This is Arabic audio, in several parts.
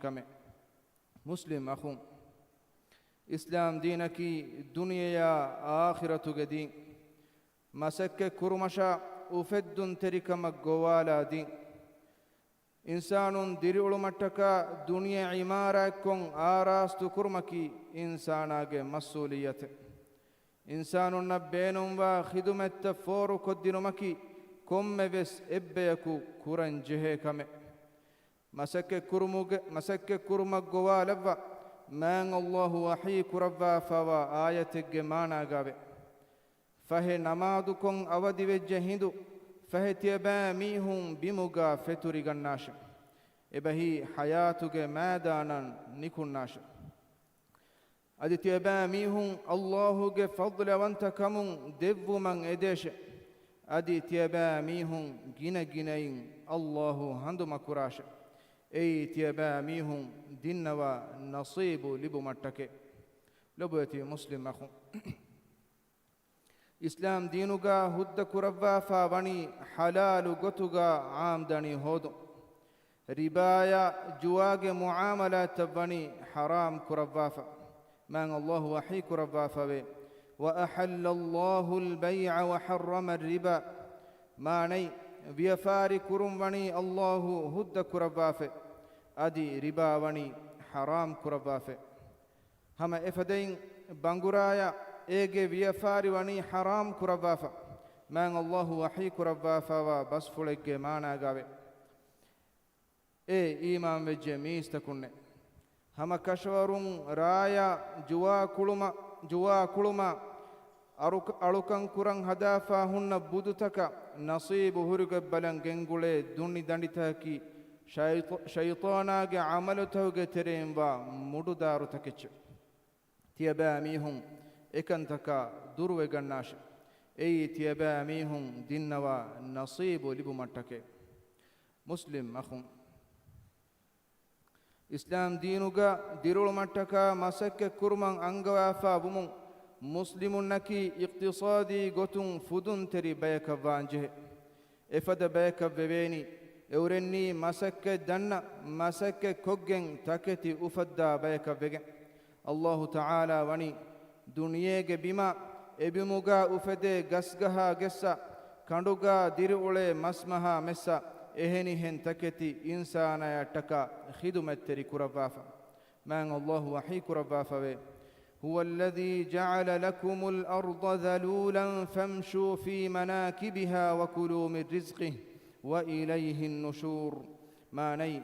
كم مسلم أخو إسلام دينك دنيا آخرة قدين مسك كرمشا وفد ترك مقوالا دين إنسان دريول متكا دنيا عمارة كون آراست كرمكي إنساناك مسؤولية إنسان نبينهم وخدمة فور كدنمكي كم بس إبيكو كورن جهة كم مسك كرمك جوالفا من الله وحي كرفا فوا آية جمانا جابه فه نمادكم أودي وجهندو فه تيبا ميهم بمجا فتوري جناش إبهي حياتك مادانا نكون ناش أدي تيبا ميهم الله فضل وانت كمون دب من إديش أدي تيبا ميهم جنين الله هندو مكراش أي تيبا ميهم دينوا نصيب لبو متك لبوتي مسلم أخو إسلام دينوغا هد كرفا فاوني حلال غتوغا عامدني هودو ربايا جواغ معاملات تبني حرام كرفا من الله وحي كرفا وأحل الله البيع وحرم الربا ماني بيفاري كرم وني الله هد كرفا أدي ربا وني حرام كرفا هم إفدين بانغرايا إيجي بيفاري وني حرام كرفا من الله وحي كرفا وبس فلك مانا غاوي إيمان وجميس تكون هم كشورون رايا جوا كلما أروكان كوران هدافا هن بدوتك نصيب هرق بلن جنگولي دوني دانيتاكي شيطاناك عملتوك ترين و مدو دارو تكيش تيبا ميهم إكنتك دروي غناش أي تيبا ميهم دينوا نصيب لبو متك مسلم أخو إسلام دينوغا ديرول متكا مسك كرمان أنغوافا بمون مسلم نكي اقتصادي غتون فدون تري بيك وانجه إفد بيك ببيني أورني مسك دنا مسك كوغن تكتي أفدا بيك بيك الله تعالى وني دنياك بما إبموغا أفدي غسغها غسا كندوغا ديرولي مسمها مسا إهني هن تكتي إنسانا يتكا خدمت تري كرفافا من الله وحي كرفافا هو الذي جعل لكم الأرض ذلولا فامشوا في مناكبها وكلوا من رزقه وإليه النشور ما ني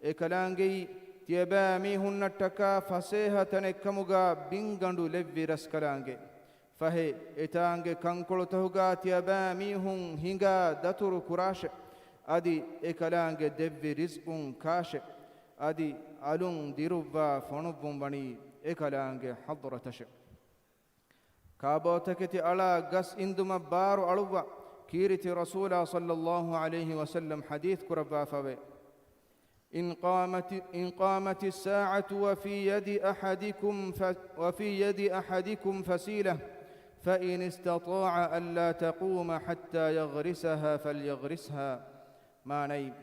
إكلانجي تيبامي هن التكا فسيها تنكمغا بنغندو لبي رسكلانجي فهي إتانجي كنكولو تهوغا تيبامي هن هنغا دتر كراش أدي إكلانجي دبي رزق كاش أدي ألون ديروبا فنوبون بني إكلانجي حضرتش كابوتكتي على قس إندما بارو ألوبا كيرتي رسول صلى الله عليه وسلم حديث كربا فبي إن قامت الساعة وفي يد أحدكم فسيلة فإن استطاع ألا تقوم حتى يغرسها فليغرسها ما نيب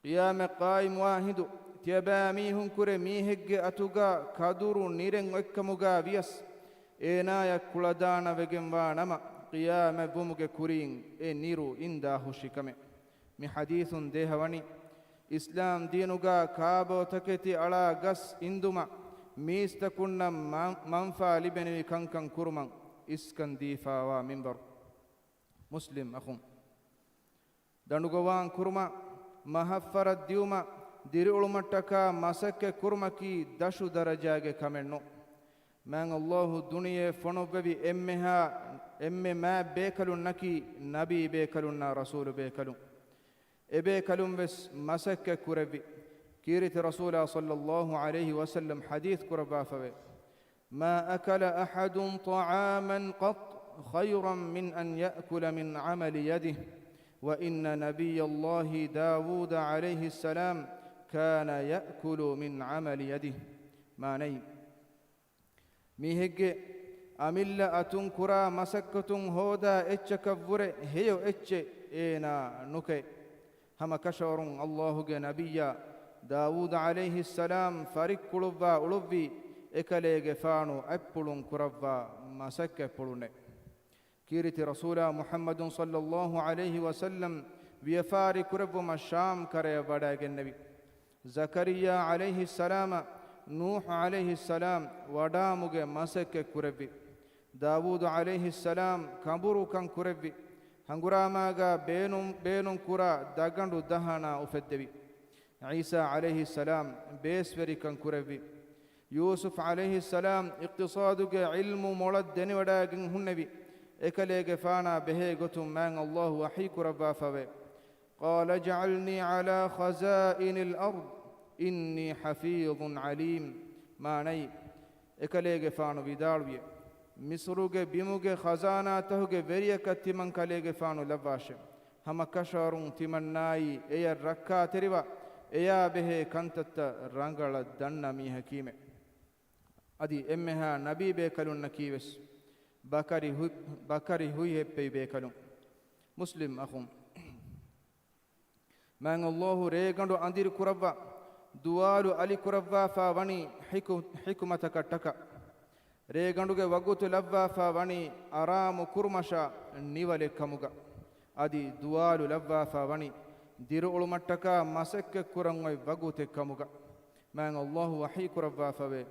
قيام قائم واحد تيباميهم كرميهج أتوغا كادور نيرن وكموغا بيس إنايا كولدانا وجنبانما قيام بومغ كورين نيرو إندا هشكمه من حديث دهواني إسلام دينوغا كابو تكتي على غس إندما ميستكن منفع لبني كنكن كرمان إسكن ديفا ومنبر مسلم أخم دنوغوان كرما مهفر الديوما ديرول متكا مسك كرمكي دشو درجاج كمنو من الله دنيا فنوبي إمها ما بيكلون نكي نبي بيكلون رسول بيكلون إبيكلون بس مسك كربي كيرت رسول صلى الله عليه وسلم حديث كربا فبي ما أكل أحد طعاما قط خيرا من أن يأكل من عمل يده وإن نبي الله داود عليه السلام كان يأكل من عمل يده ما ني ميهج أملا أتنكرا مسكتن هودا إتشكفور هيو إتش إينا نكي هم كشور الله نبيا ದಾವೂದ್ ಅಲೈಹಿ ಸಲಾಂ ಫರಿಕ್ಕುಳುವ್ವ ಉಳುವ್ವಿ ಎಕಲೆಗೆ ಫಾಣು ಎಪ್ಪುಳುಂ ಕುರವ್ವ ಮಸಕ್ಕೆಪ್ಪುಳುನೆ ಕೀರಿತಿ ರಸೂಲ ಮುಹಮ್ಮದುನ್ ಸಲ್ಲಲ್ಲಾಹು ಅಲೈಹಿ ವಸಲ್ಲಂ ವಿಯಫಾರಿ ಕುರವ್ವಮ ಶಾಮ್ ಕರೆಯ ಬಡಗೆನ್ನವಿ ಝಕರಿಯಾ ಅಲೈಹಿ ಸಲಾಮ ನೂಹ್ ಅಲೈಹಿ ಸಲಾಂ ವಡಾಮುಗೆ ಮಸಕ್ಕೆ ಕುರವ್ವಿ ದಾವೂದ್ ಅಲೈಹಿ ಸಲಾಂ ಕಂಬುರು ಕಂ ಕುರವ್ವಿ ಹಂಗುರಾಮಾಗ ಬೇನುಂ ಕುರ ದಗಂಡು ದಹನ ಉಫೆದ್ದೆವಿ ಈಸಾ ಅಲೈಹಿ ಸಲಾಂ ಬೇಸ್ವೆರಿ ಕಂ ಕುರವ್ವಿ ಯೂಸುಫ್ ಅಲೈಹಿ ಸಲಾಂ ಇಕ್ತಿಸಾದುಗೆ ಇಲ್ಮು ಮೊಳದ್ದೆನಿ ವಡಾಗಿಂ ಹುಣ್ಣವಿ ಎಕಲೆಗೆ ಫಾನಾ ಬೆಹೆ ಗೊತ್ತು ಮ್ಯಾಂಗ್ ಅಲ್ಲಾಹು ವಹಿ ಕುರವ್ವಾ ಫವೆ قال اجعلني على خزائن الأرض إني حفيظ عليم ما ني ಎಕಲೆಗೆ ಫಾನು ವಿದಾಳುವಿಯ ಮಿಸ್ರುಗೆ ಬಿಮುಗೆ ಖಜಾನಾತಹುಗೆ ವೆರಿಯಕ ತಿಮನ್ ಕಲೆಗೆ ಫಾನು ಲವ್ವಾಶೆ ಹಮ ಕಶರುಂ ತಿಮನ್ನಾಯಿ ಎಯ ರಕ್ಕಾ ತೆರಿವ ಎಯಾ ಬೆಹೆ ಕಂತತ್ತ ರಂಗಳ ದಣ್ಣ ಮೀ ಹಕೀಮೆ ಅದಿ ಎಮ್ಮೆಹ ನಬಿ ಬೇಕಲುನ್ನ ಕೀವೆಸ್ ಬಕರಿ ಹುಯ್ ಹೆಪ್ಪೈ ಬೇಕಲು ಮುಸ್ಲಿಂ ಅಹುಂ ಮ್ಯಾಂಗ್ ಅಲ್ಲಾಹು ರೇಗಂಡು ಅಂದಿರು ಕುರವ್ವ ದುವಾಲು ಅಲಿ ಕುರವ್ವ ಫಾ ವಣಿ ಹಿಕುಮತ ಕಟ್ಟಕ ರೇಗಂಡುಗೆ ವಗುತು ಲವ್ವ ಫಾ ವಣಿ ಆರಾಮು ಕುರ್ಮಶ ನಿವಲೆ ಕಮುಗ ಅದಿ ದುವಾಲು ಲವ್ವ ಫಾ ವಣಿ ದಿರು ಉಳುಮಟ್ಟಕ ಮಸಕ್ಕೆ ಕುರಂಗೊಯ್ ವಗುತೆ ಕಮುಗ ಮ್ಯಾಂಗ್ ಅಲ್ಲಾಹು ವಹಿ ಕುರವ್ವ ಫವೆ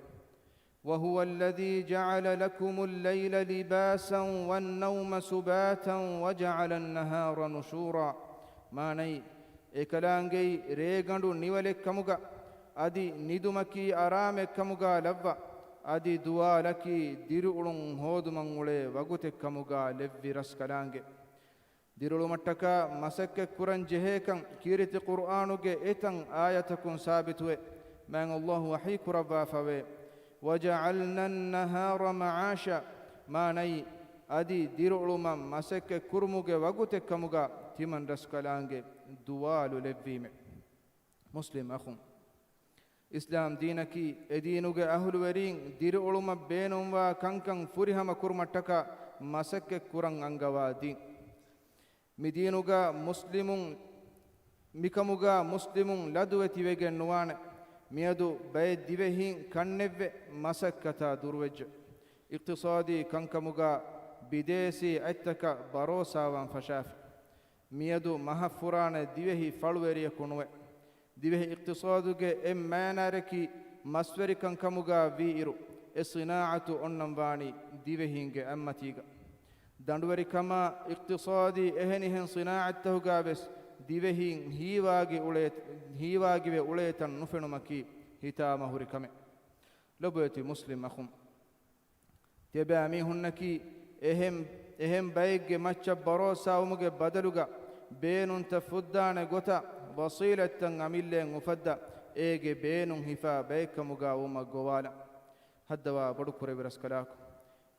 وهو الذي جعل لكم الليل لباسا والنوم سباتا وجعل النهار نشورا ما ني ekalaangei reegandu nivalekkamuga adi nidumaki araamekkamuga lavva adi duwalaki dirulun hoduman ule wagutekkamuga levviras kalaange dirulu mattaka masakke kuran jehekan kiriti qur'anuge etan ayatakun sabitwe man allah wahi kurabba fawe waja'alna an-nahara ma'asha ma nay adi diruluma masakke kurmuge wagutekkamuga timan raskalaange duwalu levvime muslim akhum islam deenaki edinuge ahlu werin diru uluma beenumwa kankan furihama kurmattaka masakke kuran angawa din midinuga muslimun mikamuga muslimun laduweti wegen nuwane miyadu bay divehin kannevve masakkata durwejja iqtisadi kankamuga bidesi attaka barosawan fashafi miyadu mahafurana divehi faluweriya kunuwe divehi iqtisaduge manareki masweri kankamuga vi iru esinaatu onnam wani divehinge ammatiga danduweri kama iqtisadi ehenihen sinaatahuga bes divehin hiwagive uletan nufenumaki hitama hurikame lobeti muslim akhum tebami hunnaki ehem bayge macca barosa umuge badaluga beenunta fuddane gota wasilatan amillen ufadda ege beenun hifa baykamuga uma gowala haddawa bodu kureviras kalaku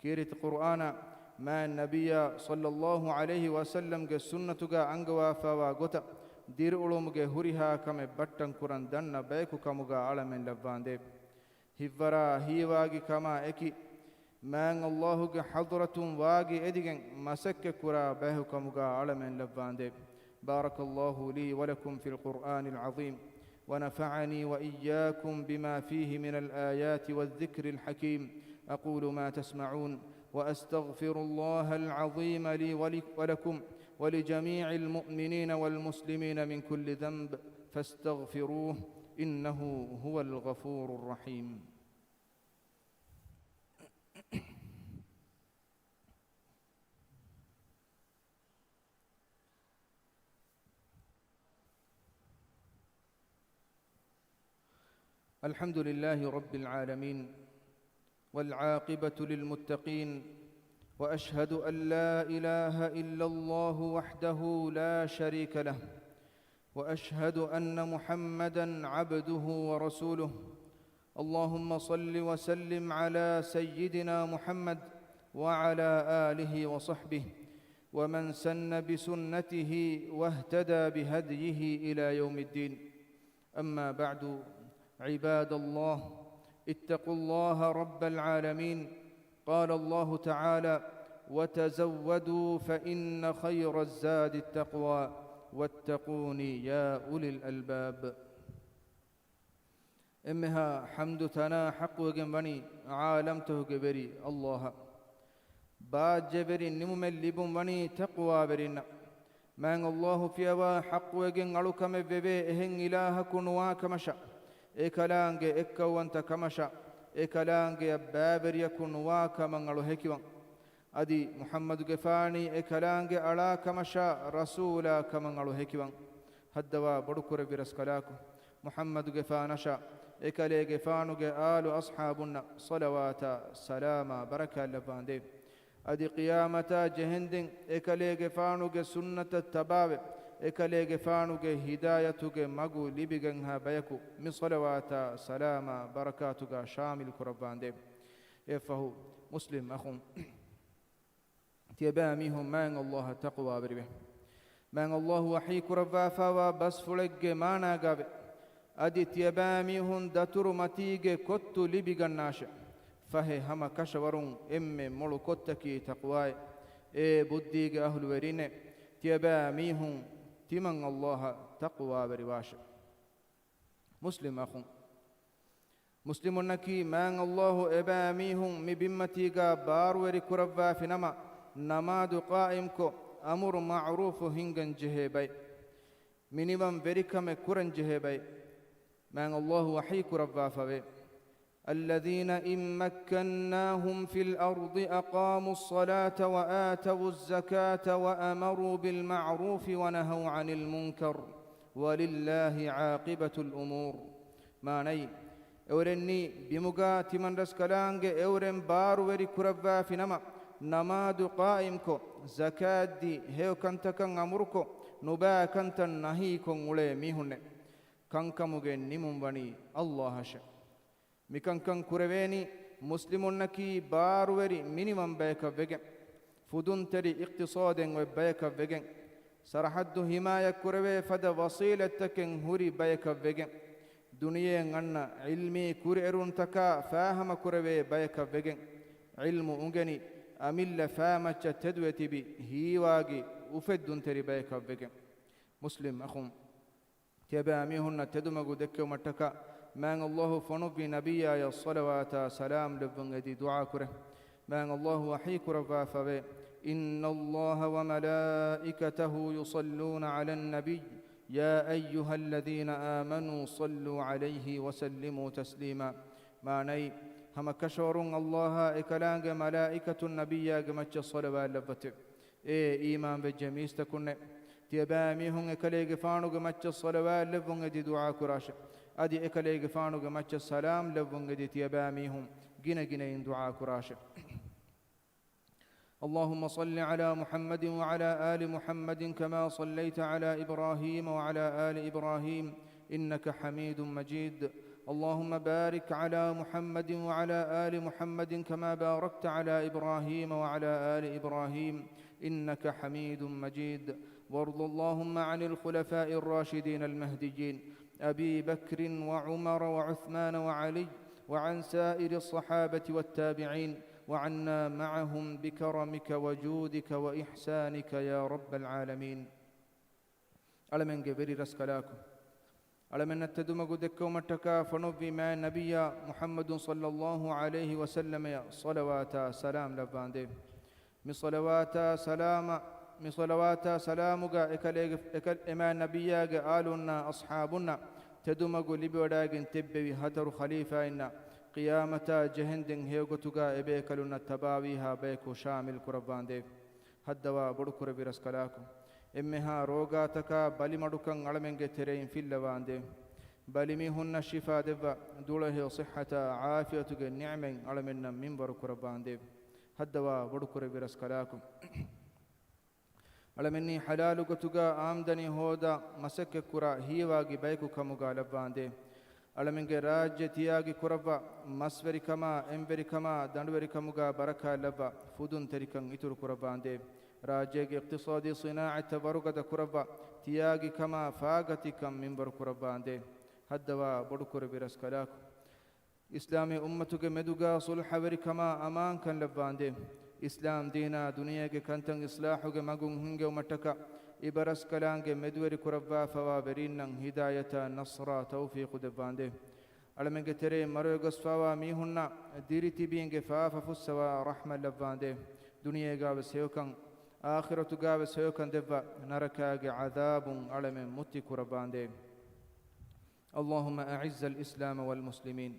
kirit qur'ana ma nabiyya sallallahu alayhi wasallam ge sunnatuga angawa fawa gota dir ulumuge huriha kame battan kuran danna bayku kamuga alamen lavvande hivvara hiwagi kama eki man Allahuge hadratun waagi edigen masakke kura bahukamuga alamen lavvande barakallahu li wa lakum fil qur'anil azim ونفعني وإياكم بما فيه من الآيات والذكر الحكيم أقول ما تسمعون وأستغفر الله العظيم لي ولكم ولجميع المؤمنين والمسلمين من كل ذنب فاستغفروه إنه هو الغفور الرحيم الحمد لله رب العالمين والعاقبة للمتقين وأشهد أن لا إله إلا الله وحده لا شريك له وأشهد أن محمدًا عبده ورسوله اللهم صل وسلم على سيدنا محمد وعلى آله وصحبه ومن سن بسنته واهتدى بهديه إلى يوم الدين أما بعد عباد الله اتقوا الله رب العالمين قال الله تعالى وتزودوا فإن خير الزاد التقوى واتقوني يا أولي الألباب إمها حمد تنا حق وجن بني عالمته جبري الله بعد جبري نمم اللبن بني تقوى برنا من الله في أوا حق وجن علوك مببي إهن إله كنوا كمشا إكلانج إكوانت كمشا إكلانج بابر يكون واكمن علو هكيوان أدي محمد جفاني إكلانج على كمشا رسولا كمن علو هكيوان هدوا بدكور برسكلاكو محمد جفانشا إكلي جفانوج آل أصحابنا صلوات سلام بركة لباندي أدي قيامة جهندين إكلي جفانوج سنة التباب إكلي جفانوج هدايتوج مغو لبيجنها بيكو من صلوات سلام بركاتوج شامل كرباندي إفهو مسلم أخون تيباميهم من الله تقوى بربه من الله وحي كربا فوا بس فلق مانا قابل أدي تيباميهم دتر متيج كتو لبيجناش فهي هما كشورون مولو كتكي تقواي بديج أهل ورين تيباميهم تمن الله تقوى برواش مسلم أخون مسلم نكي من الله إباميهم مبمتيجا باروري كربا في نماد قائمكو أمر معروف هنجن جهبي منيبا بركم كرن جهبي من الله وحيك ربا فبي الذين إن مكناهم في الأرض أقاموا الصلاة وآتوا الزكاة وأمروا بالمعروف ونهوا عن المنكر ولله عاقبة الأمور ما ني أورني بمقات من رسكلانج أورن باروري كربا في نماد قائمكو زكاة دي هيو كنتكن أمركو نبا كنتن نهيكم ولي ميهن كنكموغن نمم بني الله شا مكنكن كربيني مسلمونكي بارووري مينيمم بيكا ويجن فدون تري اقتصادن وبيكا ويجن سرحد حماية كربي فد وصيلتكن هوري بيكا ويجن دنيا غنا علمي كوريرون تكا فاهم كربي بيكا ويجن علم أنغني أميل فامة تدويتي بي هيواغي وفدون تري بيكا ويجن مسلم أخون تباميهن تدمغو دكو متكا من الله فنبي نبيا يا الصلوات سلام لبن دي دعاء كره من الله وحيك رفا فبي إن الله وملائكته يصلون على النبي يا أيها الذين آمنوا صلوا عليه وسلموا تسليما ما ني هم كشورون الله إكلانج ملائكة النبي جمتش الصلوات لبته إيمان بجميس تكون تيباميهم إكليج فانوغ مچ الصلوات لبون دي دعاء كراش أدي إكليج فانوغ مچ السلام لبون دي تيباميهم جنا دعاء كراش اللهم صل على محمد وعلى آل محمد كما صليت على إبراهيم وعلى آل إبراهيم إنك حميد مجيد اللهم بارك على محمد وعلى آل محمد كما باركت على إبراهيم وعلى آل إبراهيم إنك حميد مجيد وارض اللهم عن الخلفاء الراشدين المهديين أبي بكر وعمر وعثمان وعلي وعن سائر الصحابة والتابعين وعنا معهم بكرمك وجودك وإحسانك يا رب العالمين على من قبل رسكلاكم على من التدمج دكو متكا فنبي مع نبي محمد صلى الله عليه وسلم يا صلوات سلام لباندي من صلوات سلام من صلوات سلامك إكل إما نبيك آلنا أصحابنا تدمج لبوداج تبي هتر خليفة إن قيامة جهندن هيوغتوغا إبيكلنا تباويها بيكو شامل كربان ديف هدوا بدكور برسكلاكم إمها روغا تكا بالي مدوكان علمنجة ترين في اللوان ديف بالي هن الشفاء دفا دوله صحة عافية النعمة علمنا منبر كربان ديف هدوا بدكور برسكلاكم علمني حلال قتوغا آمدني هودا مسك كرا هيواغي بيكو كموغا لبان ديف علمنجة راجة تياغي كربا مسوري كما امبري كما دندوري كموغا بركة لبا فودون تريكن إتر كربان ديف راجة اقتصادي صناعة ورقة كربا تياغي كما فاغتي كم منبر كربان ديف هدوا بدكور برسكلاك إسلامي أمتك مدوغا صلح وري كما أمان كان لبان ديف إسلام دينا دنيا كنتن إصلاحك مغون هنگ ومتكا إبرس كلانج مدوري كربا فوا برينن هداية نصر توفيق دبانده ألمنك تري مريغس فاوا ميهن ديرتي بينك فافا فسوا رحمة لفاندي دنيا غاب سيوكن آخرة غاب سيوكن دفا نركاغ عذاب ألمن متي كرباندي اللهم أعز الإسلام والمسلمين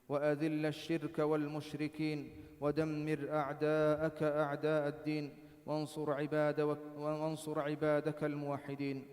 وأذل الشرك والمشركين ودمر أعداءك أعداء الدين وانصر عبادك الموحدين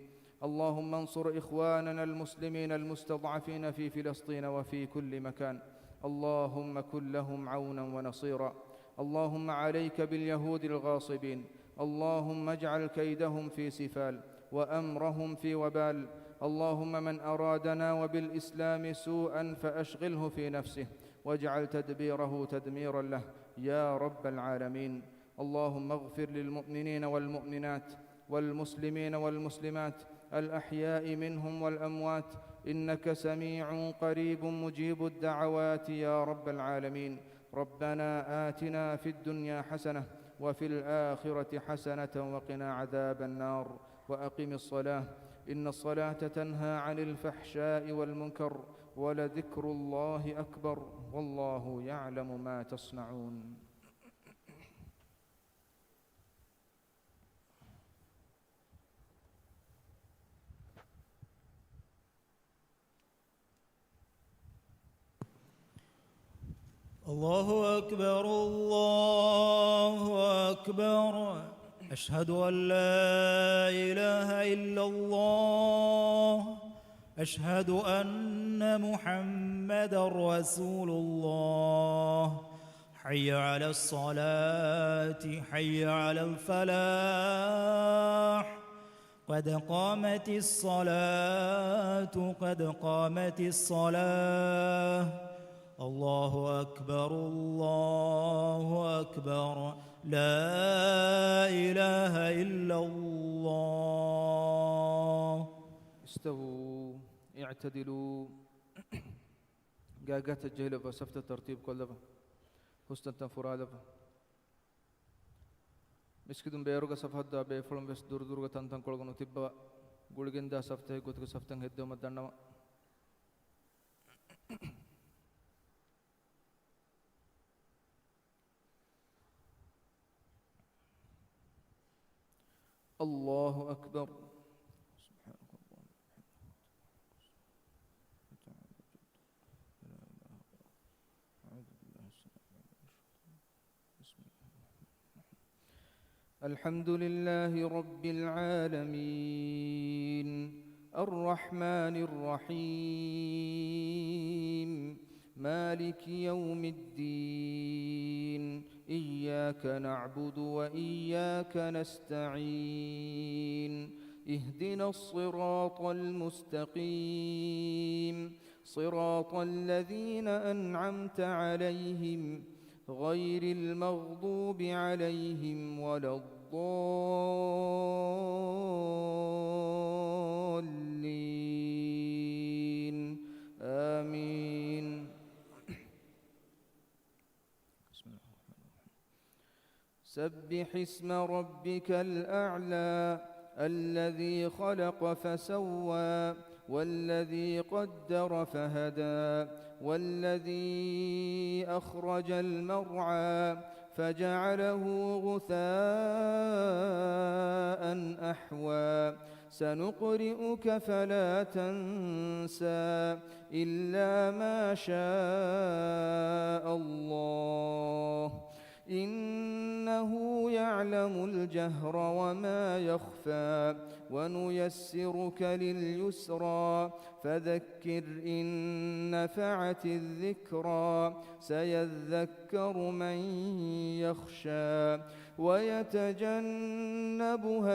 اللهم انصر إخواننا المسلمين المستضعفين في فلسطين وفي كل مكان اللهم كن لهم عونا ونصيرا اللهم عليك باليهود الغاصبين اللهم اجعل كيدهم في سفال وأمرهم في وبال اللهم من أرادنا وبالإسلام سوءا فأشغله في نفسه واجعل تدبيره تدميرا له يا رب العالمين اللهم اغفر للمؤمنين والمؤمنات والمسلمين والمسلمات الأحياء منهم والأموات إنك سميع قريب مجيب الدعوات يا رب العالمين ربنا آتنا في الدنيا حسنة وفي الآخرة حسنة وقنا عذاب النار وأقم الصلاة إن الصلاة تنهى عن الفحشاء والمنكر ولذكر الله أكبر والله يعلم ما تصنعون الله أكبر الله أكبر أشهد أن لا إله إلا الله أشهد أن محمدًا رسول الله حي على الصلاة حي على الفلاح قد قامت الصلاة قد قامت الصلاة الله أكبر الله أكبر لا إله إلا الله استووا اعتدلوا قاقات الجهل فسفت الترتيب كلها حسن تنفرادة مسكدون بيروغا سفهد بيفلم بس دور دورغا تنتن كولغنو تبا غولغندا سفته غوتغ سفتن هدو مدنما الله أكبر سبحانك اللهم الحمد لله رب العالمين الرحمن الرحيم مالك يوم الدين إياك نعبد وإياك نستعين اهدنا الصراط المستقيم صراط الذين أنعمت عليهم غير المغضوب عليهم ولا الضالين آمين سبح اسم ربك الأعلى الذي خلق فسوى والذي قدر فهدى والذي أخرج المرعى فجعله غثاء أحوى سنقرئك فلا تنسى إلا ما شاء الله إنه يعلم الجهر وما يخفى ونيسرك لليسرى فذكر إن نفعت الذكرى سيذكر من يخشى ويتجنبها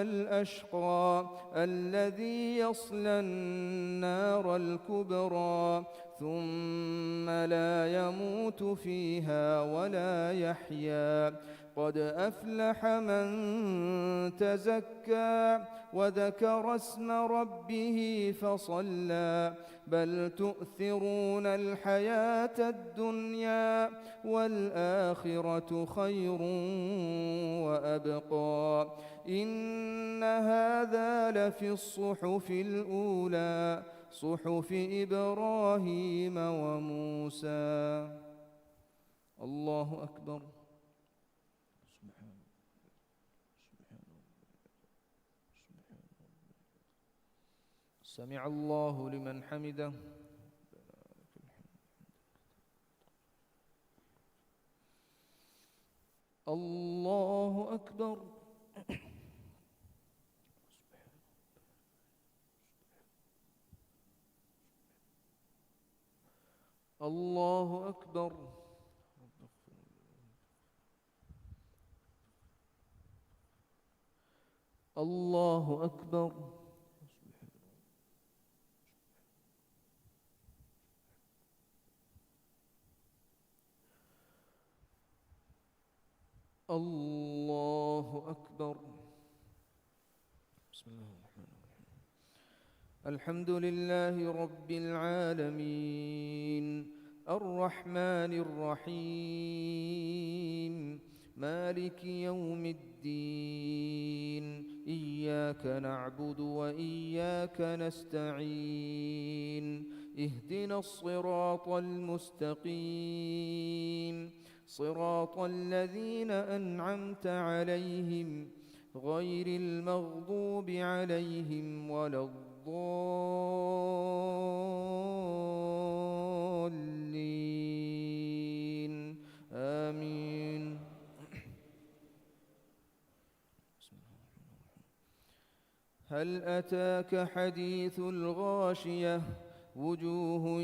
الأشقى الذي يصلى النار الكبرى ثم لا يموت فيها ولا يحيا قد أفلح من تزكى وذكر اسم ربه فصلى بل تؤثرون الحياة الدنيا والآخرة خير وأبقى إن هذا لفي الصحف الأولى صحف إبراهيم وموسى. الله أكبر. سمع الله لمن حمده. الله أكبر. الله أكبر. الله أكبر. الله أكبر. بسم الله الرحمن الرحيم. الحمد لله رب العالمين الرحمن الرحيم مالك يوم الدين إياك نعبد وإياك نستعين اهدنا الصراط المستقيم صراط الذين أنعمت عليهم غير المغضوب عليهم ولا الضالين آمين. هل أتاك حديث الغاشية وجوه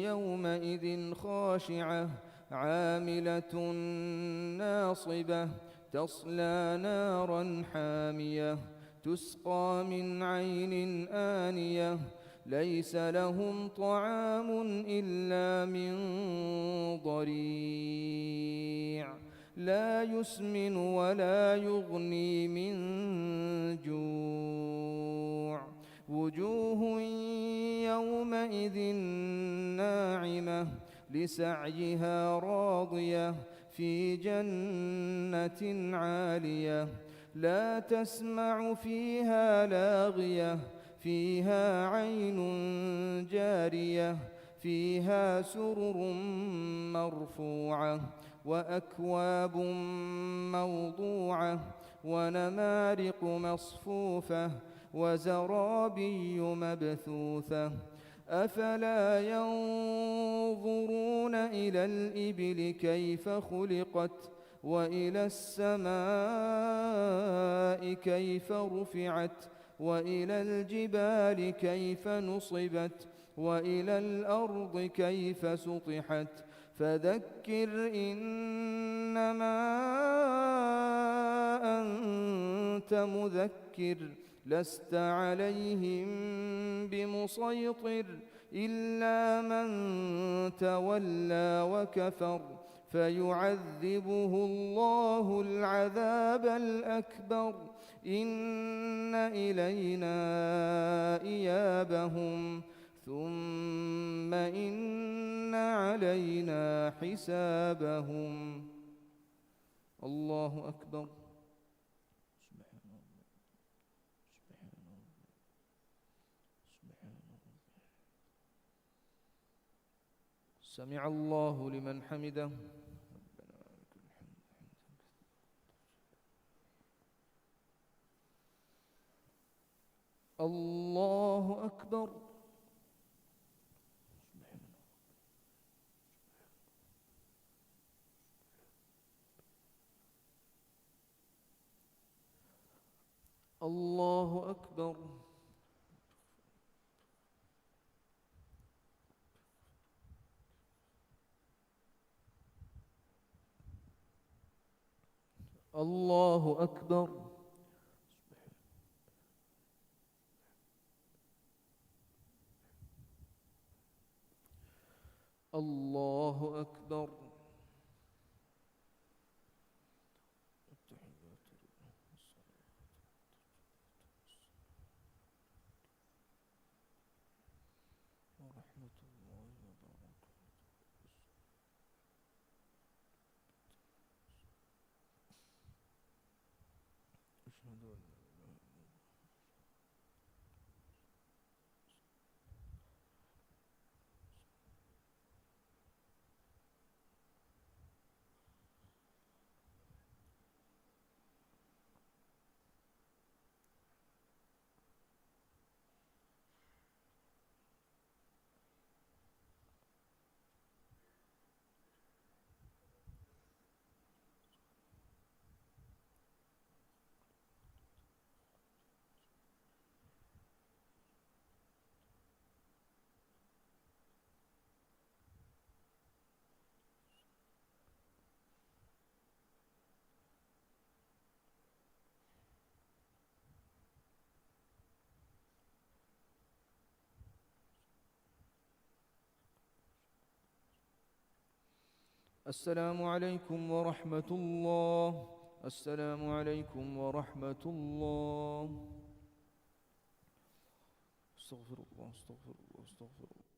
يومئذ خاشعة عاملة ناصبة تصلى نارا حامية تسقى من عين آنية ليس لهم طعام إلا من ضريع لا يسمن ولا يغني من جوع وجوه يومئذ ناعمة لسعيها راضية في جنة عالية لا تسمع فيها لاغية فيها عين جارية فيها سرر مرفوعة وأكواب موضوعة ونمارق مصفوفة وزرابي مبثوثة أفلا ينظرون إلى الإبل كيف خلقت وإلى السماء كيف رفعت وإلى الجبال كيف نصبت وإلى الأرض كيف سطحت فذكر إنما أنت مذكر لست عليهم بمسيطر إلا من تولى وكفر فيعذبه الله العذاب الأكبر إن إلينا إيابهم ثم إن علينا حسابهم. الله أكبر. سمع الله لمن حمده. الله أكبر. الله أكبر. الله أكبر. الله أكبر. ورحمة الله وبركاته. أشهد أن لا إله إلا الله. السلام عليكم ورحمة الله. السلام عليكم ورحمة الله. استغفر الله استغفر الله استغفر الله.